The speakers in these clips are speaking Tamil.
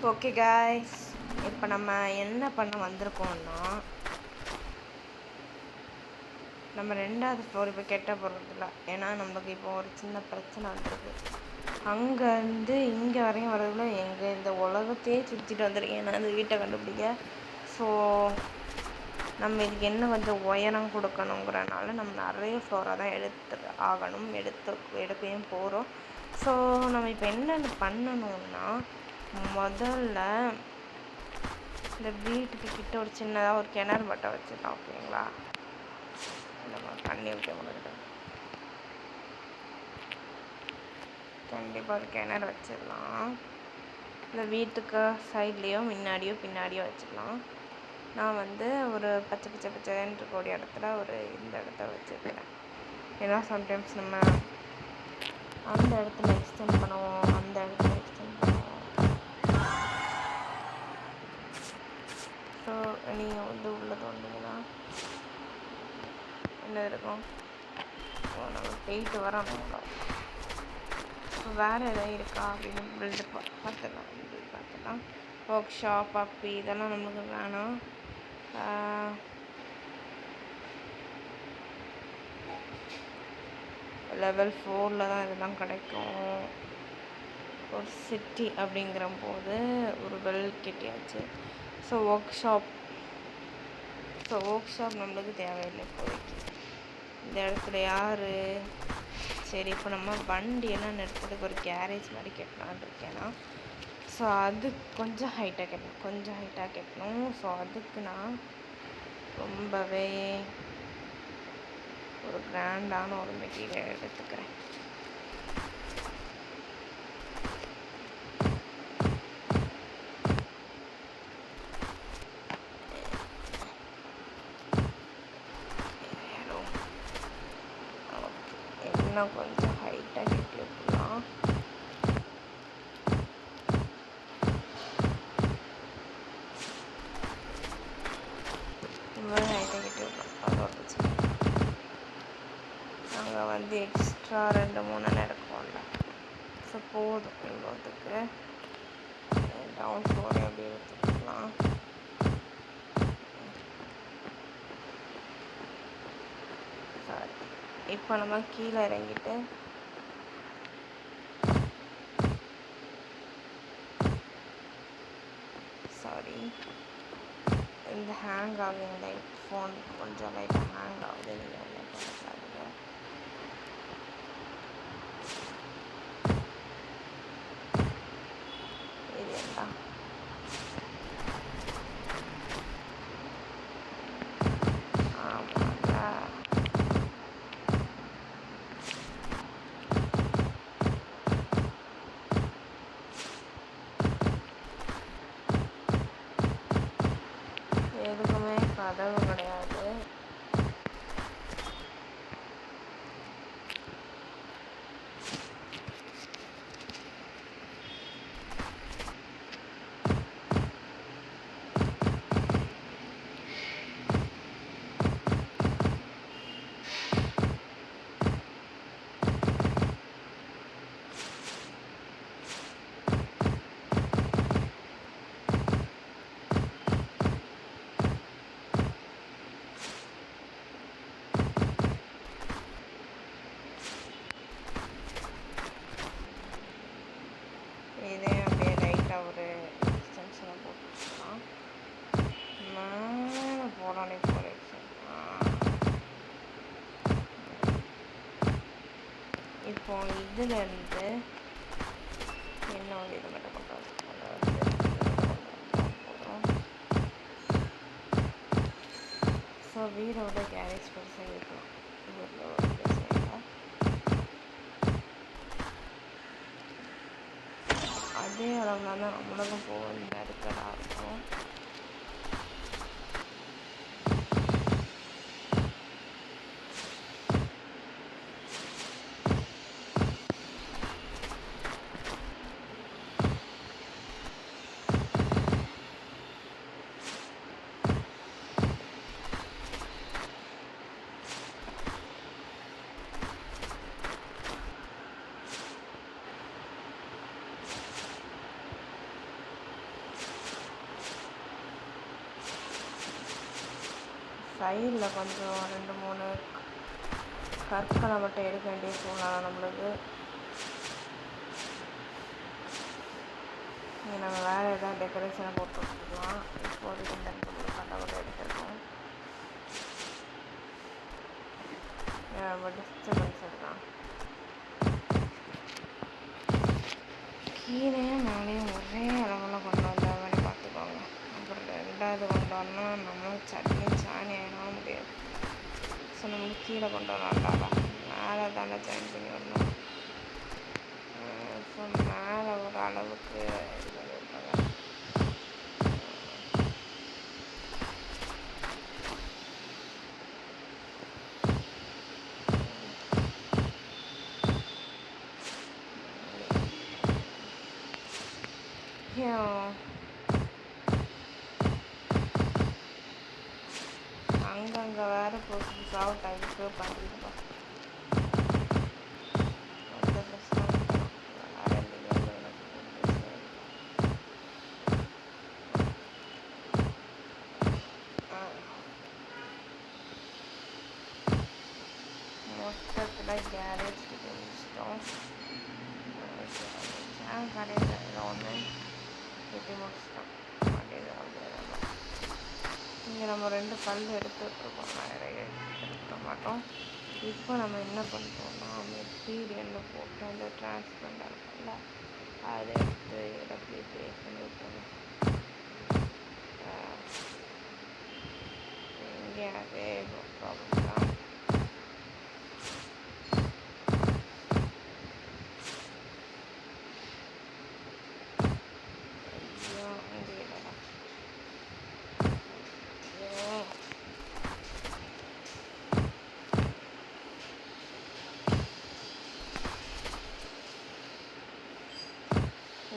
ஓகே காய்ஸ், இப்போ நம்ம என்ன பண்ண வந்திருக்கோம்னா, நம்ம 2வது ஃப்ளோர் இப்போ கெட்ட போகிறதில்ல. ஏன்னா நம்மளுக்கு இப்போ ஒரு சின்ன பிரச்சனை வந்துருக்கு. அங்கேருந்து இங்கே வரையும் வரதுக்குள்ள எங்கள் இந்த உலகத்தையே சுற்றிட்டு வந்துருக்கேன் ஏன்னா இந்த வீட்டை கண்டுபிடிக்க. ஸோ நம்ம இதுக்கு என்ன கொஞ்சம் உயரம் கொடுக்கணுங்கிறனால நம்ம நிறைய ஃப்ளோராக தான் எடுக்கையும் போகிறோம். ஸோ நம்ம இப்போ என்னென்ன பண்ணணும்னா, முதல்ல இந்த வீட்டுக்கு கிட்ட ஒரு சின்னதாக ஒரு கிணறு மட்டும் வச்சுருக்கோம். ஓகேங்களா, நம்ம தண்ணி வைக்க முடியாது, கண்டிப்பாக ஒரு கிணறு வச்சிடலாம். இந்த வீட்டுக்கு சைட்லேயோ முன்னாடியோ பின்னாடியோ வச்சுக்கலாம். நான் ஒரு பச்சை இருக்கக்கூடிய இடத்துல இந்த இடத்த வச்சுருக்கிறேன். ஏன்னா சம்டைம்ஸ் நம்ம அந்த இடத்துல எக்ஸ்டெண்ட் பண்ணுவோம், அந்த இடத்துல எக்ஸ்டெண்ட் பண்ணுவோம். ஸோ நீங்கள் உள்ளது வந்தீங்கன்னா என்ன இருக்கும், நம்ம போயிட்டு வரணும். வேறு எதாவது இருக்கா அப்படின்னு பில்டப் பார்த்துக்கலாம். ஒர்க் ஷாப் அப்படி இதெல்லாம் நம்மளுக்கு வேணாம். லெவல் 4 தான் இதெல்லாம் கிடைக்கும். ஒரு சிட்டி அப்படிங்கிற போது ஒரு வெல் கெட்டியாச்சு. ஸோ ஒர்க் ஷாப் நம்மளுக்கு தேவையில்லை இப்போதைக்கு. இந்த இடத்துல யார், சரி இப்போ நம்ம வண்டியெல்லாம் நிறுத்துறதுக்கு ஒரு கேரேஜ் மாதிரி கட்டலான்னு இருக்கேன்னா, ஸோ அது கொஞ்சம் ஹைட்டாக கட்டணும். ஸோ அதுக்கு நான் ரொம்பவே ஒரு கிராண்டான ஒரு மெட்டீரியல் எடுத்துக்கிறேன். இன்னும் கொஞ்சம் ஹைட்டாக கட்டி வைக்கலாம். ஹைட்டாக கட்டி வைக்கலாம். அதோட நாங்கள் எக்ஸ்ட்ரா 2-3 எடுக்கோம்ல. ஸோ போதும் இவ்வளோத்துக்கு. டவுன் ஃப்ளோரை அப்படி எடுத்துக்கலாம். சாரி, இப்போ நம்ம கீழே இறங்கிட்டு இந்த ஹேங் ஆகுது. இந்த ஃபோன் கொஞ்சம் லைட்டாக ஹேங் ஆகுது. நீங்கள் இது என்ன எதுக்குமே கதவு கிடையாது. இதே அப்படியே லைட்டாக ஒரு எக்ஸ்டென்ஷனை போட்டுக்கலாம். மேலே போடானே போகிற இப்போ இதுலேருந்து என்ன இது மட்டும் பண்ணுறோம். ஸோ வீடோட கேரேஜ் பெருசாக இருக்கலாம். அதே அளவில் தான் நம்மளுக்கும் போக நெருக்கடாக இருக்கும். சைடில் கொஞ்சம் 2-3 கற்களை மட்டும் எடுக்க வேண்டிய சூழ்நிலை நம்மளுக்கு. நம்ம வேறு எதாவது டெக்கரேஷனை போட்டு வச்சுக்கலாம். இப்போதைக்கு இந்த இடத்துல கட்டை மட்டும் எடுத்துருக்கோம். டிஸ்டர்பன்ஸ் இருக்கான். கீழே மேலேயும் ஒரே அளவில் கொண்டு வந்த மாதிரி பார்த்துக்கோங்க. அப்புறம் 2வது கொண்டு வரணும் நம்மளும் சட்னி சாணி ஆகினாலும் முடியாது. ஸோ நம்மளுக்கு கீழே கொண்டு வரலாம்டா, மேலே தானே ஜாயின் பண்ணி வரணும். ஸோ மேலே ஒரு அளவுக்கு இது பண்ணியிருப்பாங்க. அங்கங்கே வேறு புதுசாக டைப்பு பண்ணிருப்பா. அந்த பிரச்சனை வேறு இல்லையா மொத்தத்தில் கேரேஜ் முடிச்சிட்டோம். கடையில் ஒன்று கட்டி முடிச்சிட்டோம். இங்கே நம்ம 2 கல் எடுத்துகிட்ருக்கோம், நிறைய எடுத்துக்க மாட்டோம். இப்போ நம்ம என்ன பண்ணுறோம்னா மெட்டீரியலில் போட்டு அந்த டிரான்ஸ்பரண்ட் இருக்கும்ல அதை எடுத்து அப்படியே பேஸ் பண்ணி விட்டுருங்க. இங்கே அதே ப்ராப்ளம் தான்.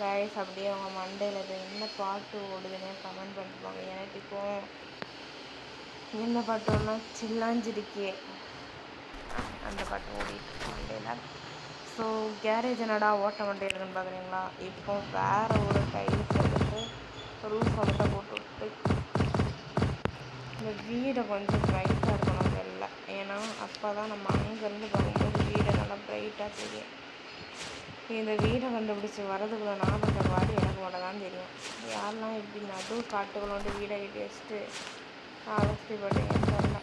கைஸ் அப்படியே அவங்க மண்டையில் இது என்ன பாட்டு ஓடுதுன்னே கமெண்ட் பண்ணிப்பாங்க. எனக்கு இப்போ என்ன பாட்டோன்னா சில்லாஞ்சிருக்கே அந்த பாட்டு ஓடிட்டு மண்டையில். ஸோ கேரேஜ் என்னடா ஓட்ட வண்டி இருக்குன்னு பார்க்குறீங்களா? இப்போ வேறு ஒரு டைல்ஸ் எடுத்து ரூஃபை மட்டும் போட்டு விட்டு இந்த வீடை கொஞ்சம் ப்ரைட்டாக இருக்கணும் வெளில. ஏன்னா அப்போ தான் நம்ம அங்கேருந்து பார்க்கும்போது வீடை நல்லா ப்ரைட்டாக தெரியும். இந்த வீடை கண்டுபிடிச்சி வரதுக்குள்ள நான் பண்ணுற பாடு எனக்கு மட்டும் தான் தெரியும். யாரெல்லாம் இப்படி நடு காட்டுகளோண்டு வீடை கட்டி வச்சுட்டு அவஸ்தைப்பட்டீங்கன்னு தெரியல.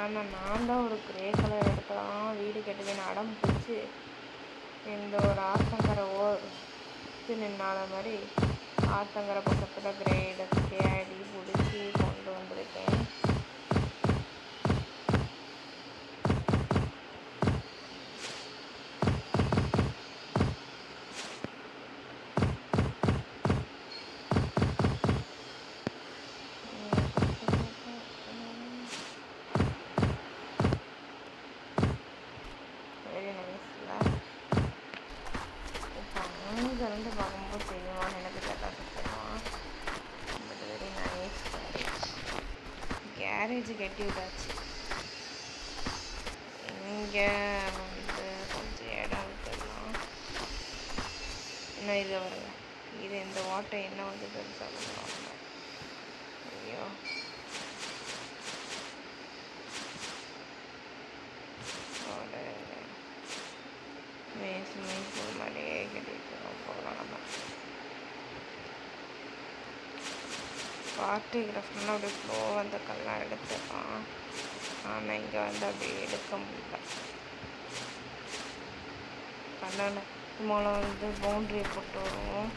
ஆனால் நான் தான் ஒரு கிரே கலர் இடத்துலாம் வீடு கட்டுவேன்னு அடம் பிடிச்சி இந்த ஒரு ஆத்தங்கரை நின்னால மாதிரி ஆத்தங்கரை பக்கத்தில் கிரேடை தேடி பிடிச்சி கொண்டு வந்திருக்கேன். இருந்து பார்க்கும்போது தெரியுமான்னு எனக்கு கேட்டா தெரியுமா. பட் வெரி நைஸ் கேரேஜ் கட்டி விட்டாச்சு. இங்கே வந்து கொஞ்சம் இடம் விட்டுடலாம். இன்னும் இதை வருங்க, இது இந்த வாட்டை என்ன வந்து பெருசாக பண்ணுவாங்க. ஐயோ ஸ்விம்மிங் மாதிரியே கட்டிட்டு போகலாம். நம்ம பாட்டிகிராஃப்னா அப்படியே ஃப்ளோ அந்த கல்லாம் எடுத்துக்கலாம். ஆனால் இங்கே வந்து அப்படி எடுக்க முடியல. கல்லால் மூலம் வந்து பவுண்ட்ரியை போட்டு வருவோம்.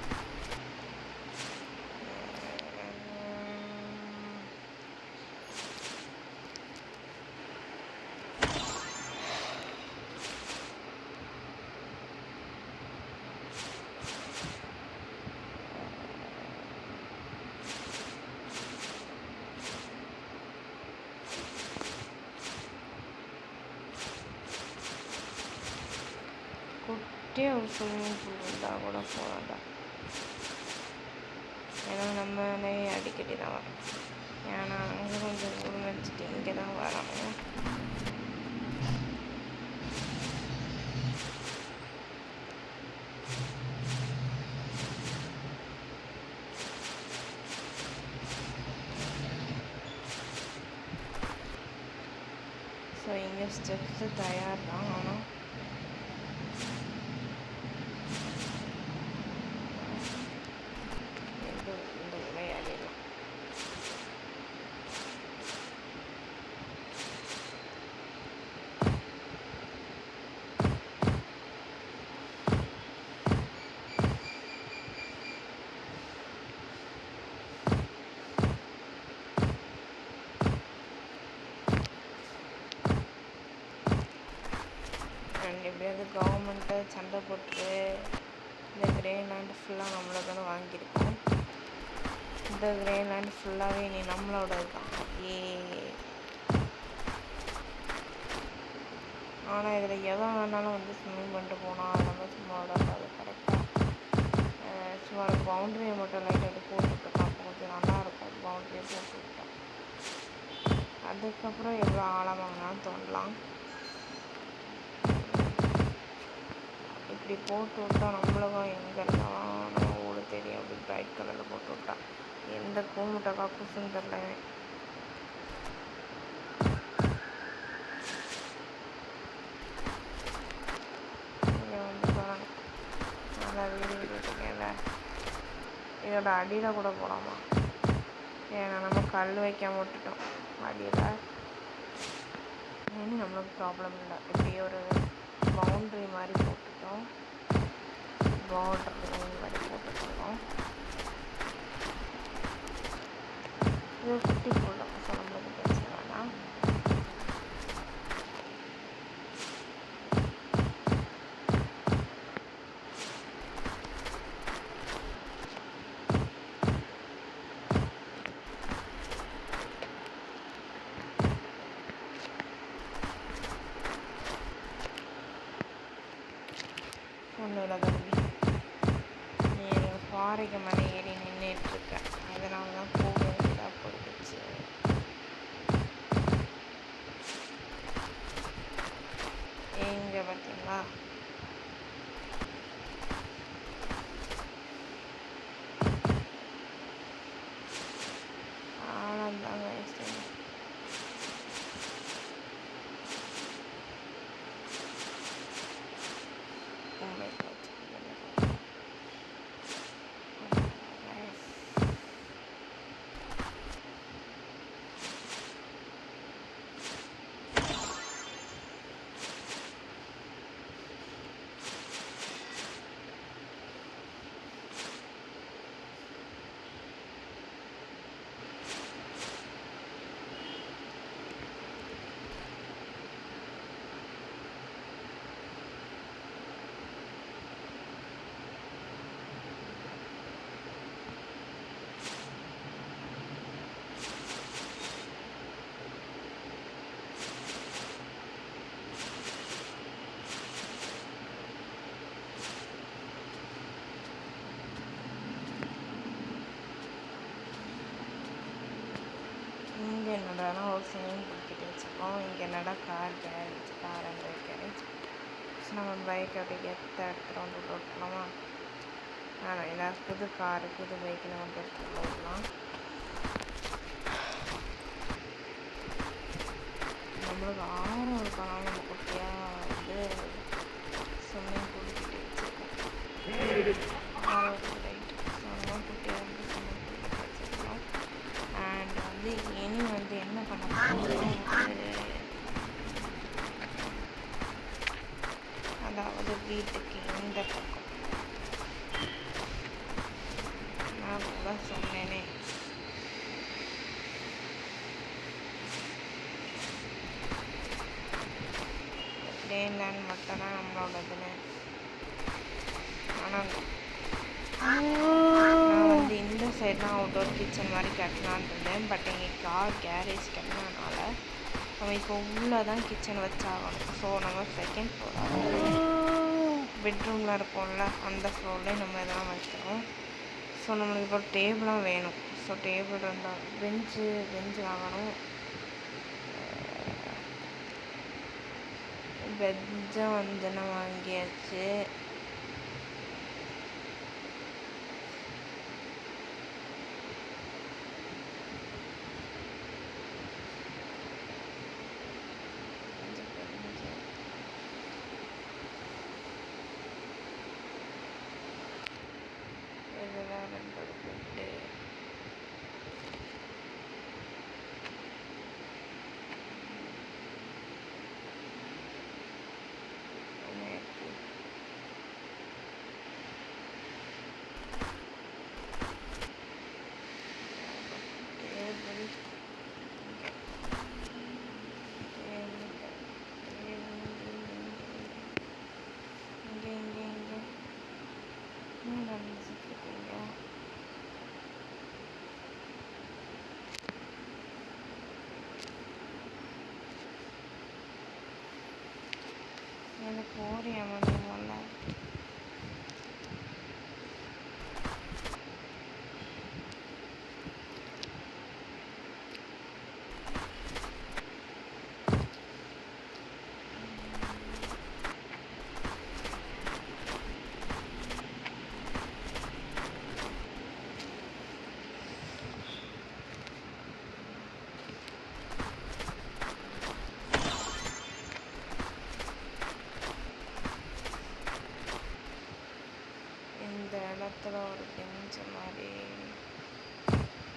குட்டியாக ஒரு ஸ்விம்மிங் பூல் இருந்தால் கூட போகலாம். ஏன்னா நம்மளே அடிக்கடி தான் வரோம். ஏன்னா அங்கே கொஞ்சம் ஊர் நினச்சிட்டு இங்கே தான் வரோம். ஸ்டெப்ஸு தயார் தான். ஆனால் இந்த விளையாடிடலாம். எப்படியாவது கவர்மெண்ட்டை சண்டை போட்டு இந்த கிரேன்லேண்ட் ஃபுல்லாக நம்மளுக்குன்னு வாங்கியிருக்கோம். இந்த கிரேன்லேண்ட் ஃபுல்லாகவே நீ நம்மளோட தான். ஆனால் இதில் எவன் வேணாலும் வந்து ஸ்விம்மிங் பண்ணிட்டு போனால் அது நம்ம சும்மா விடாது. கரெக்டாக சும்மா பவுண்ட்ரியை மட்டும் லைட் அப்படி போட்டுவிட்டுருக்கான். கொஞ்சம் நல்லாயிருக்கும் பவுண்ட்ரியை போட்டுவிட்டோம். அதுக்கப்புறம் எவ்வளோ ஆழமாகனாலும் தோண்டலாம். இப்படி போட்டு விட்டா நம்மளுக்கும் எங்கே இருந்தாலும் நம்ம ஊடு தெரியும். அப்படி ப்ரைட் கலரில் போட்டு விட்டா எந்த கூமுட்டை காக்கூசுன்னு தெரில. இங்கே வந்து பாருங்க, நல்லா வீடு இருக்கேன்ல. இதோட அடியில் கூட போகலாமா? ஏன்னா நம்ம கல் வைக்காம விட்டுட்டோம் அடியில். நம்மளுக்கு ப்ராப்ளம் இல்லை. இப்படி ஒரு பவுண்ட்ரி மாதிரி போட்டுட்டோம். பார்டர் மாதிரி போட்டுருக்கோம். இது குட்டி போடலாம். ஸோ நம்மளுக்கு பிரச்சனை வேணாம். ஒன்றும் இல்லை தம்பி, நீ பாறைக்கு மேலே ஏறி நின்றுட்டுருக்கேன். அதனால தான் போக வேண்டியதாக போயிடுச்சு. எங்கே பார்த்தீங்களா? ஆனந்தாங்க இங்கே என்னடானா ஒரு ஸ்விம்மிங் பூல் கிட்ட வச்சுருக்கோம். இங்கே என்னடா car garage, car and bike garage. So நம்ம பைக் அப்படி கெத்த எடுத்துகிட்டு வந்து போட்டுக்கலாமா? ஆனால் ஏதாவது புது காரு புது பைக்கு நம்ம எடுத்துகிட்டு போகலாம். நம்மளுக்கு ஆரம் இருக்கலாம். நம்ம குட்டியாக வந்து ஸ்விம்மிங் பூல் கிட்டே வச்சுருக்கோம். ஆரம் ரைட். ஸோ நம்ம குட்டியாக வந்து ஸ்விம்மிங் பூல் கிட்டே வச்சுருக்கோம். அண்ட் வந்து இனி வந்து என்ன பண்ண போகிறோம், அதாவது வீட்டுக்கு இந்த பக்கம் நான் கூட சொன்னேனே, கிரேன்லேண்ட் மட்டும் தான் நம்மளோடதுன்னு. ஆனால் நான் வந்து இந்த சைடு தான் அவுட்டோர் கிச்சன் மாதிரி கட்டலான்னு இருந்தேன். பட் எங்கள் கார் கேரேஜ் கட்டினதுனால நம்ம இப்போ உள்ளே தான் கிச்சன் வச்சாகணும். ஸோ நம்ம செகண்ட் ஃப்ளோர் பெட்ரூமில் இருக்கோம்ல, அந்த ஃப்ளோர்லேயே நம்ம இதெல்லாம் வைக்கணும். ஸோ நம்மளுக்கு இப்போ டேபிளாக வேணும். ஸோ டேபிள் இருந்தால் பெஞ்சு வாங்கணும். பெஞ்சை வந்து நான் வாங்கியாச்சு. நினச்சிட்ருக்கீங்க? எனக்கு ஓரி அமைதியும்ல. இந்த இடத்துல ஒரு பெஞ்சு மாதிரி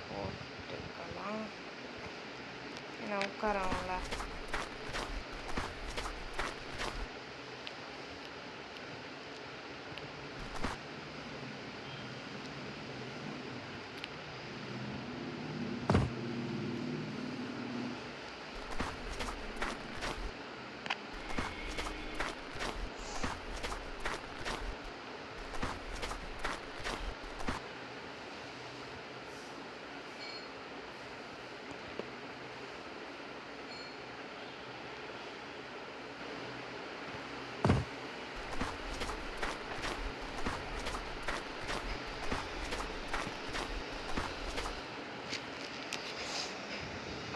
போட்டுக்கலாம். ஏன்னா உட்காரம்ல.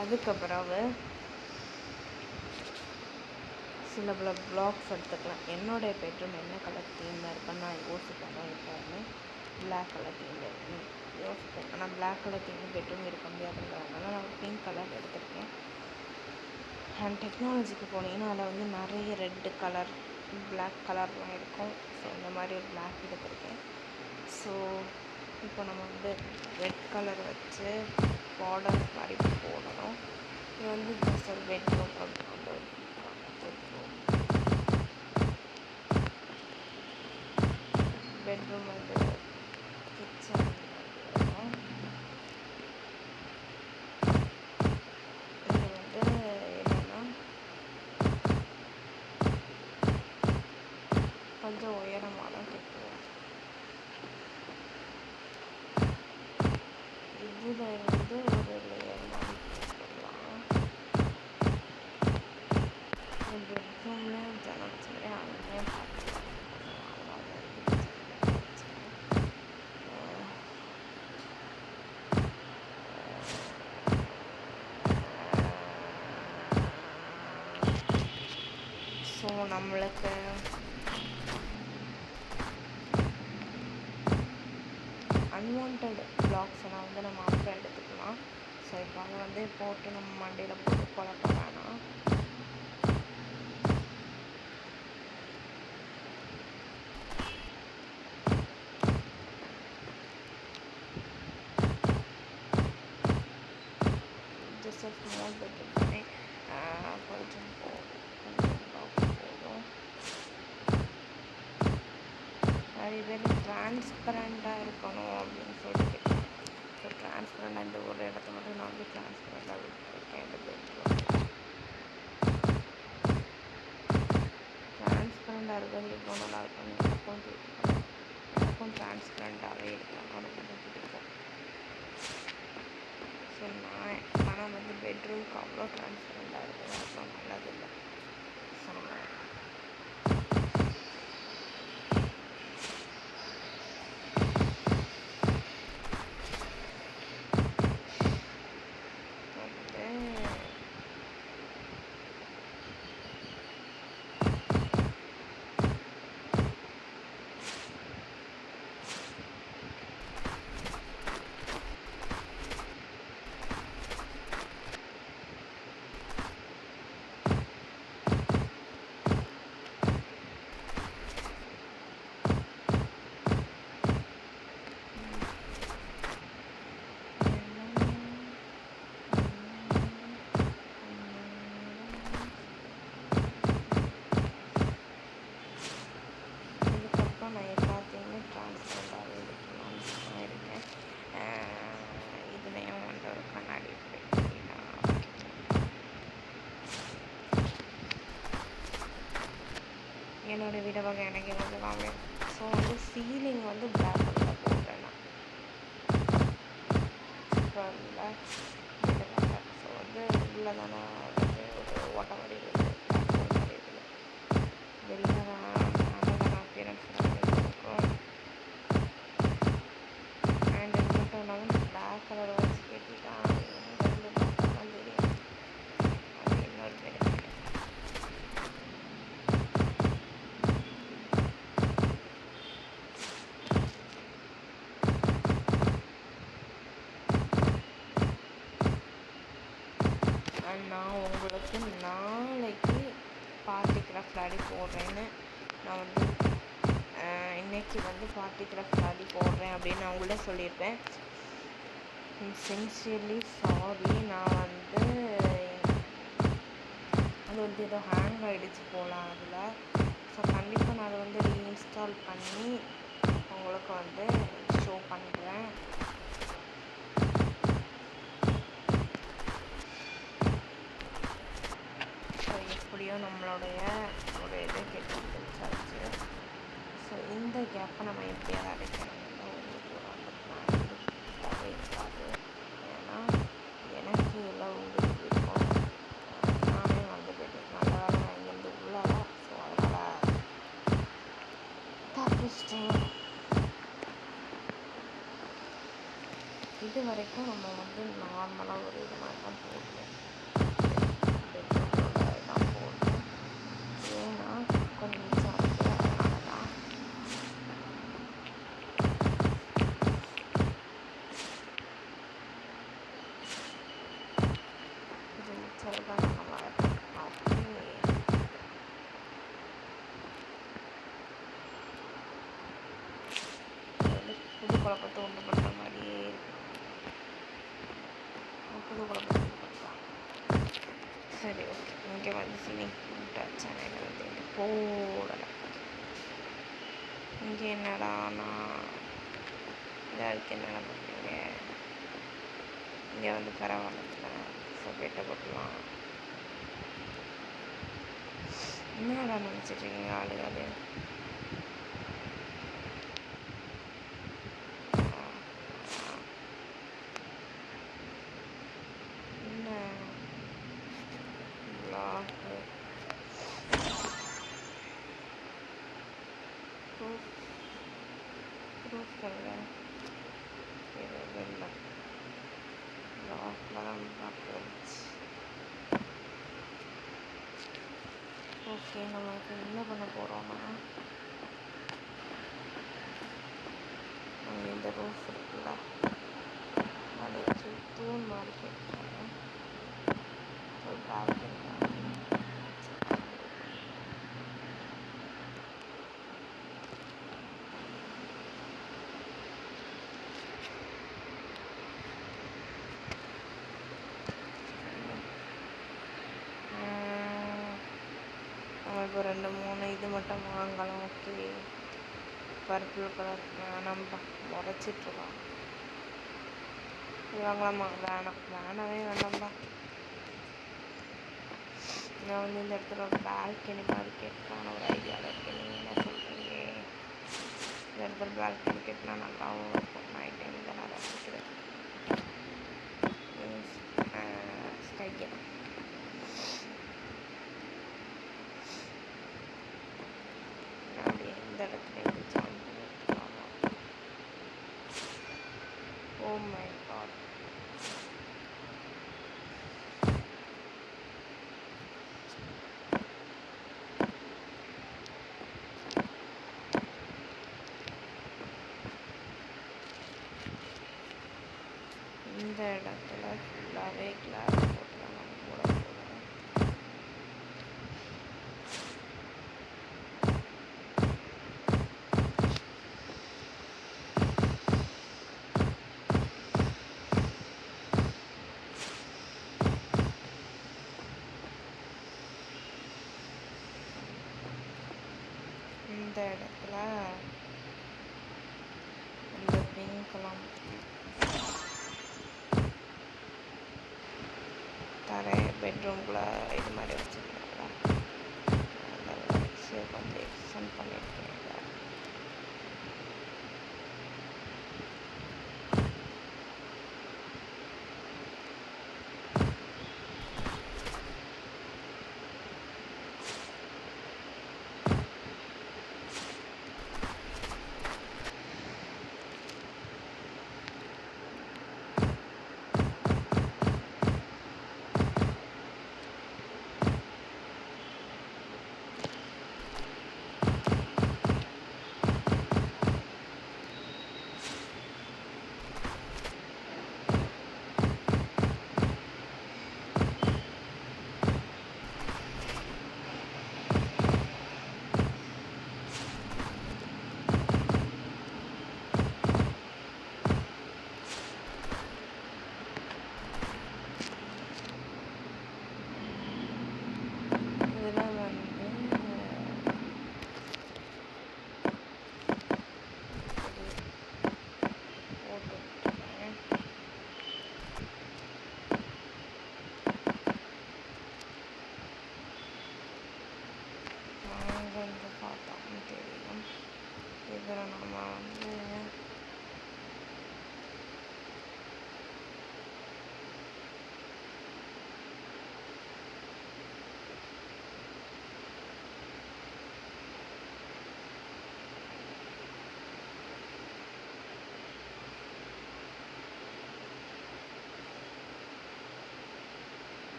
அதுக்கு பிறகு சில பல ப்ளாக்ஸ் எடுத்துக்கலாம். என்னுடைய பெட்ரூம் என்ன கலர் தீமில் இருக்குன்னு நான் யோசிப்பேன். எப்போவுமே பிளாக் கலர் தீமில் இருக்குன்னு யோசிப்பேன். ஆனால் பிளாக் கலர் தீமில் பெட்ரூம் இருக்க முடியாதுங்கிறதுனால நான் பிங்க் கலர் எடுத்திருக்கேன். அண்ட் டெக்னாலஜிக்கு போனீங்கன்னா அதில் வந்து நிறைய ரெட்டு கலர், பிளாக் கலர்லாம் இருக்கும். ஸோ இந்த மாதிரி ஒரு பிளாக் எடுத்திருக்கேன். ஸோ இப்போ நம்ம வந்து ரெட் கலர் வச்சு பார்டர் மாதிரி போடணும். இது வந்து ஜஸ்ட் ஒரு பெட்ரூம் பெட்ரூம் வந்து கிச்சன் இது வந்து என்னென்னா கொஞ்சம் உயரமாக தான் கட்டுவோம். இதில் வந்து ஒரு லேயர் மாதிரி போட்டுடலாம். பெட்ரூமில் ஜனல் அங்கேயே பார்க்கலாம். ஸோ நம்மளுக்கு அன்வான்ட் பிளாக்ஸ் எல்லாம் வந்து நம்ம அப்புறம் எடுத்துக்கலாம். ஸோ இப்போ அங்கே வந்து போட்டு நம்ம மண்டையில் போட்டு குழப்ப வேணாம். ஜஸ்ட் ஒரு ஸ்மால் பெட்ரூம் பண்ணி கொஞ்சம் போதும். நிறைய பேர் ட்ரான்ஸ்பரண்ட்டாக இருக்கணும் அப்படின்னு சொல்லிட்டு ஸோ ட்ரான்ஸ்பரண்டாக இந்த ஒரு இடத்த மட்டும் நான் வந்து ட்ரான்ஸ்பரண்டாக விட்டுருக்கேன். இந்த பெட்ரூமில் ட்ரான்ஸ்பரண்டாக இருக்கிறது எவ்வளோ நல்லா இருக்கும்னு எனக்கும் ட்ரான்ஸ்பரண்டாகவே இருக்கலாம் ரொம்ப பிடிக்கும். ஸோ ஆனால் வந்து பெட்ரூம்க்கு அவ்வளோ ட்ரான்ஸ்பரண்டாக இருக்குது அவ்வளோ நல்லதில்லை. ஸோ நான் எல்லாத்தையுமே ட்ரான்ஸ்பரண்டாகவே இருக்கணும்னு இருக்கேன். இதுலேயும் வந்து ஒரு கண்ணாடி என்னோடய வீட வகை எனக்கு வந்து வாங்க. ஸோ வந்து சீலிங் வந்து பிளாக் மேலே தானே ஒரு ஓட்ட மாதிரி இருக்குது, மாதிரி இருக்குது. வெளில மேலே தானே அப்பியரன்ஸ் இருக்கும். அண்ட் இது மட்டும் இல்லாமல் பிளாக் கலர் வச்சு கட்டிட்டா எங்கேருந்து பார்த்தாலும் தெரியும். அது இன்னொரு பெனிஃபிட். நான் உங்களுக்கு நாளைக்கு பார்ட்டி கிராஃப்ட் விளையாடி போடுறேன்னு நான் வந்து இன்றைக்கி வந்து பார்ட்டி கிராஃப்ட் விளையாடி போடுறேன் அப்படின்னு நான் உங்கள்கிட்ட சொல்லியிருப்பேன். Sincerely sorry. நான் வந்து அது வந்து ஏதோ ஹேங் ஆகிடுச்சு போகலாம் அதில். ஸோ கண்டிப்பாக நான் அதை வந்து ரீஇன்ஸ்டால் பண்ணி உங்களுக்கு வந்து ஷோ பண்ணுறேன். எப்படியோ நம்மளுடைய ஒரு இதை கெட்டு முடிச்சாச்சு. ஸோ இந்த கேப்பை நம்ம எப்படியாவது அடைக்கணும்னா உங்களுக்கு அந்த பிளான் இருக்காது. ஏன்னா எனக்கு எல்லாம் உங்களுக்கு இருக்கும். நானே வந்து போய்ட்டு நல்ல வேலை நான் இங்கேருந்து உள்ளதா. ஸோ அதனால் தப்பிச்சிட்டேன். இது வரைக்கும் நம்ம வந்து நார்மலாக ஒரு இது மாதிரி தான் போடுவோம். ஏன்னா கொஞ்சம் மிச்சம் இருக்குது, அதனால தான். இது மிச்சம் தான் நம்ம புது குழப்பத்தை உண்டு பண்ணுற மாதிரியே இருக்குது. புது குழப்பத்தை உண்டு பண்ணலாம். சரி, ஓகே. இங்கே வந்து சீலிங் சேனல் வந்து போடலை. இங்கே என்னடானா இதுக்கு என்னென்ன பண்ணுறீங்க? இங்கே வந்து பரவாயில்ல. ஸோ பெட்டை போட்டுலாம் என்னடா நினச்சிட்ருக்கீங்க ஆளுகாது? என்ன ப்ளாக்கு ப்ரூஃப் இல்லை, இல்லை ப்ளாக்கில் தான் பார்த்துருச்சு. ஓகே, நம்மளுக்கு என்ன பண்ண போகிறோன்னா நம்ம இந்த ரூஃப் இருக்குல்ல அதை வச்சு தூண் மாதிரி கேட்குறேன். ஒரு பால்கனி இப்போ 2-3 இது மட்டும் வாங்கலாம். ஓகே, பர்பிள் கலர் நம்ம உரைச்சிட்ருக்கோம். இது வாங்கலாமா? வேணவே வேண்டாம்பா. நான் வந்து இந்த இடத்துல ஒரு பால்கனி மாதிரி கேட்கலான்னு ஒரு ஐடியாவில் இருக்கேன். நீங்கள் என்ன சொல்கிறீங்க? இந்த இடத்துல பால்கனி கேட்குனா நல்லாவும் இருக்கும். நைட் டைம் தான் நல்லா இருக்குது. ஸ்கையன் இந்த இடத்துல இருந்து ஜாயின் பண்ணிருக்கலாமா? Oh my god. இந்த இடத்துல ஃபுல்லாகவே கிளாஸ் போட்டுலாம் நம்ம போட போகிறோம். இந்த இடத்துல இந்த பிங்க்லாம் தர பெட்ரூம்குள்ளே இது மாதிரி வச்சுருக்காங்க. அதை வச்சு கொஞ்சம் எக்ஸ்டெண்ட் பண்ணியிருக்கேன்.